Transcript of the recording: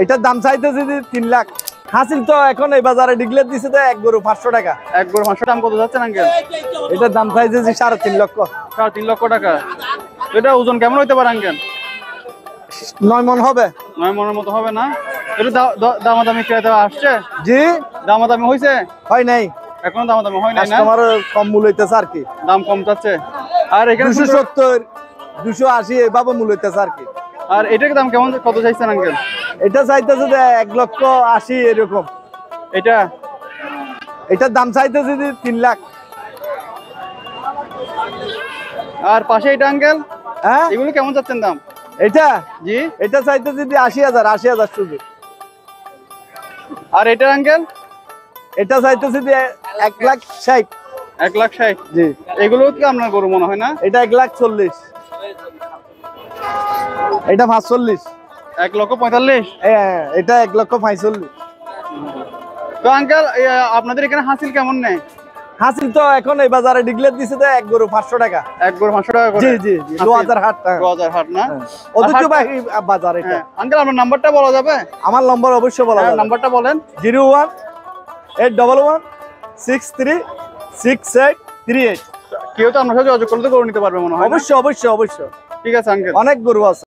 এটার দাম চাইতেছি 3 লাখ। হাসিল তো এখন এই বাজারে ডিক্লেয়ার দিছে তো এক গরু 500 টাকা। এক গরু 500 দাম কত যাচ্ছেন আঙ্কেল? এটার দাম চাইতেছি 3.5 লক্ষ। 3.5 লক্ষ টাকা। এটা ওজন কেমন হইতে পারে আঙ্কেল? 9 মন হবে। 9 মনের মতো হবে না? এটা দামাদামি ক্রেতা আসছে? জি, দামাদামি হইছে? হয় নাই, এখনো দামাদামি হয় নাই না? কাস্টমার কম মূল্য হইতেছে আর কি। দাম কম চাচ্ছে। আর এখানে 270 280 এভাবে মূল্য হইতেছে আর কি। আর এটার দাম কেমন কত চাইছেন আঙ্কেল? এটা চাইতেছে 1,80,000 এরকম। এটার দাম চাইতেছে 3 লাখ। আর পাশে এটা আঙ্কেল, হ্যাঁ, এগুলো কেমন চাচ্ছেন দাম? এটা জি। এটা চাইতেছে 80,000 শুধু। আর এটা আঙ্কেল? এটা চাইতেছে 1,60,000। 1,60,000। জি। এগুলো কি আপনার গরু মনে হয় না? এটা 1,40,000। এটা 45। 1,45,000। এটা 1,45,000। তো আঙ্কেল আপনাদের এখানে হাসিল কেমন নেয়? হাসিল তো এখন এই বাজারে ডিক্লেয়ার দিছে তো এক গরু 500 টাকা। এক গরু 500 টাকা করে? জি জি জি, 2000 হাট। 2000 হাট না? ঐতিহ্যবাহী বাজার এটা। আঙ্কেল আপনার নাম্বারটা বলা যাবে? আমার নম্বর অবশ্যই বলা যাবে। নাম্বারটা বলেন। 01-811-6838। কেউ তো আপনার সাথে যোগাযোগ করলে তো গরু নিতে পারবে মনে হয় না? অবশ্যই অবশ্যই অবশ্যই। ঠিক আছে আঙ্কেল। অনেক গরু আছে।